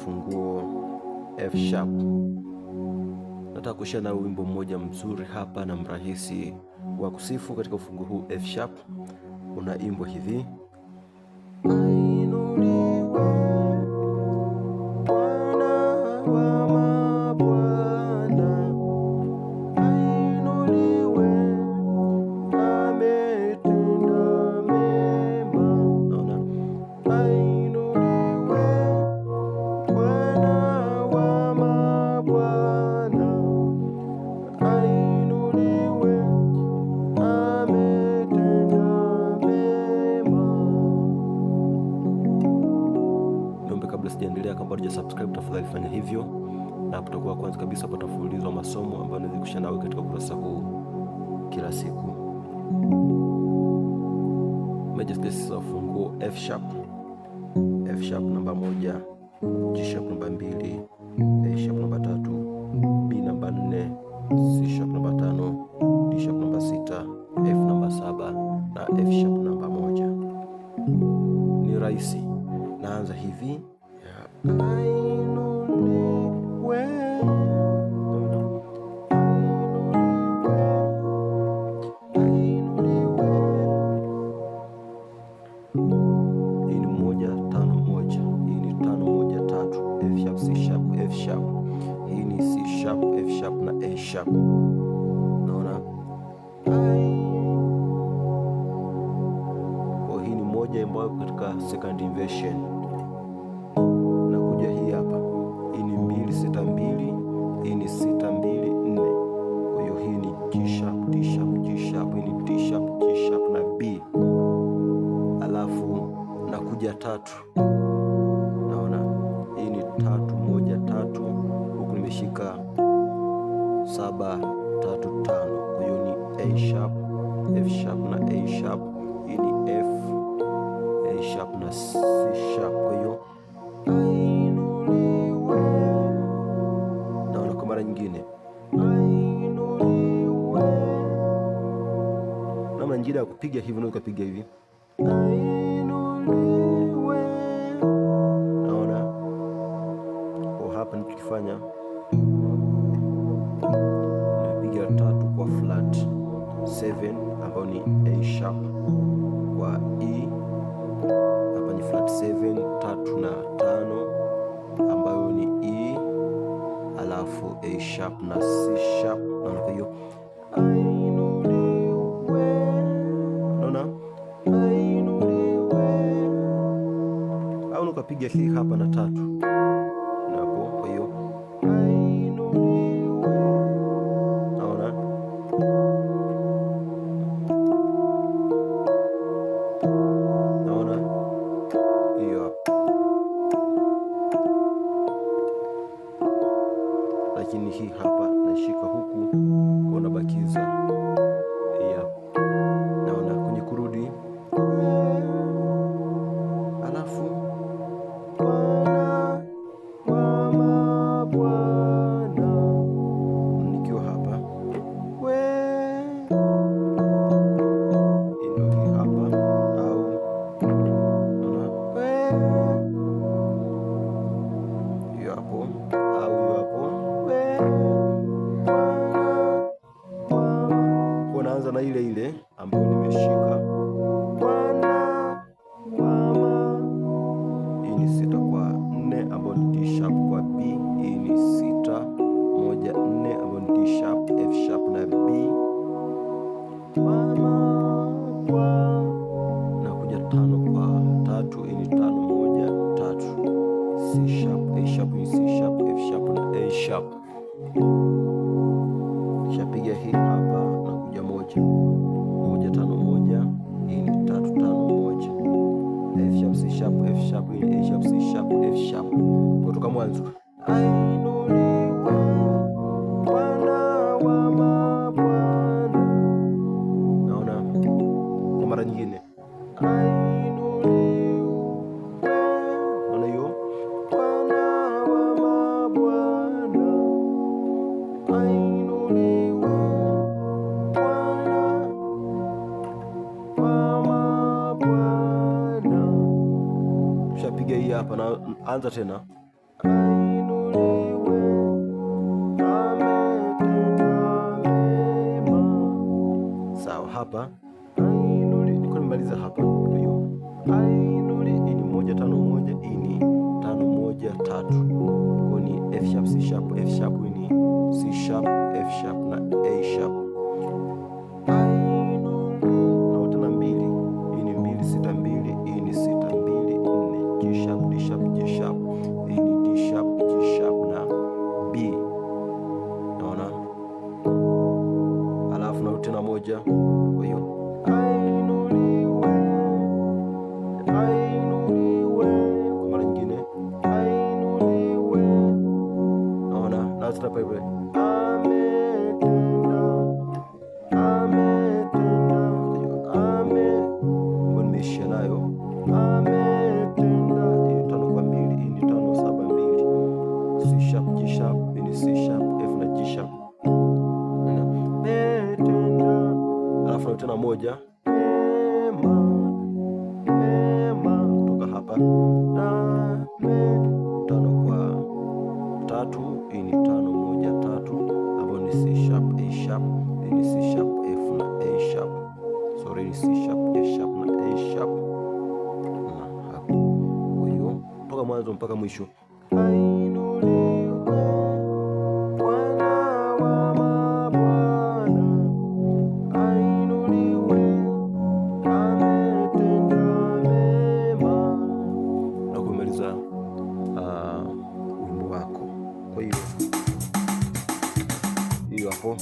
ufunguo F sharp. Nataka kushare na wimbo mmoja mzuri hapa na mrahisi wa kusifu katika ufunguo huu F sharp. Unaimbwa hivi: Sijaendelea, kama bado hujasubscribe tafadhali fanya hivyo, na hapo tutakuwa kwanza kabisa pata mfululizo wa masomo ambayo naweza kushare nawe katika ukurasa huu kila siku. Major scales za ufunguo F sharp. F sharp namba 1, G sharp namba 2, A sharp namba 3, B namba 4, C sharp namba 5, D sharp namba 6, F namba 7 na F sharp namba 1. Ni rahisi. Naanza hivi. Hii ni 1 5 1, hii ni 5 1 3, F sharp C sharp F sharp, hii ni C sharp F sharp na A sharp. Naona kwa hii ni moja ambayo katika second inversion. Nakuja hii hapa, hii ni 2 6 2, hii ni 6 2 4. Kwa hiyo hii ni G sharp D sharp G sharp, hii ni D sharp G sharp na B. Alafu nakuja 3. Naona hii ni 3 1 3, huku nimeshika 7 3 5. Kwa hiyo ni A sharp F sharp na A sharp, hii ni F A sharp na C sharp. Kwa hiyo naona kwa mara nyingine, namna nyingine ya kupiga hivi, unaweza kupiga hivi. Naona kwa hapa nikifanya, napiga 3 kwa flat 7 ambayo ni A sharp kwa E. Hapa ni flat 7 3 na 5 ambayo ni E, alafu A sharp na C sharp. Naona kwa hiyo naona au nukapiga hii hapa na 3 napo. Kwa hiyo naona hiyo, lakini hii hapa nashika huku kwa nabakiza hapa. Naona kwenye kurudi, alafu nikiwa hapa ndio hii hapa, au hiyo hapo, au hiyo hapo. Kwa naanza na ile ile ambayo nimeshika. Hii ni 6 kwa 4 ambayo ni D sharp kwa B. Hii ni 6 1 4 ambayo ni D sharp F sharp na B. Nakuja 5 kwa 3. Hii ni 5 1 3, C sharp A sharp, hii C sharp F sharp na A sharp. Kishapiga hii hapa, nakuja 1 1 5 1, hii ni 3 5 1, F sharp C sharp F sharp, hii ni A sharp C sharp F sharp. Kutoka mwanzo naona kwa mara nyingine, naona hiyo hapa na anza tena. hapa ainuliwe, niko nimaliza hapa. Kwa hiyo ainuliwe, hii ni 1 5 1, hii ni 5 1 3. Kwa ni F sharp C sharp F sharp, hii ni C sharp F sharp na A sharp. Ainuliwe na tena 2, hii ni 2 6 2, hii ni 6 2 4, G sharp D sharp G sharp, hii ni D sharp G sharp na B. Naona, alafu na tena 1. Kwa hiyo ainuliwe, ainuliwe kwa mara nyingine, ainuliwe. Naona, na tena pale ametenda, ametenda. Kwa hiyo ambayo nimeishia nayo ametenda. Hii ni 5 kwa 2, hii ni 5 7 2, C sharp G sharp, hii ni C sharp F na G sharp. Alafu na tena 1 mema kutoka hapa na 5 kwa 3, hii ni 5 1 3, ambayo ni C sharp A sharp, hii ni C sharp F na A sharp, sorry, ni C sharp A sharp na A sharp na hapa. Kwa hiyo toka mwanzo mpaka mwisho. Ainuliwe Bwana wa mabwana, ainuliwe, ametenda mema, na kumaliza wimbo wako. Kwa hiyo hapo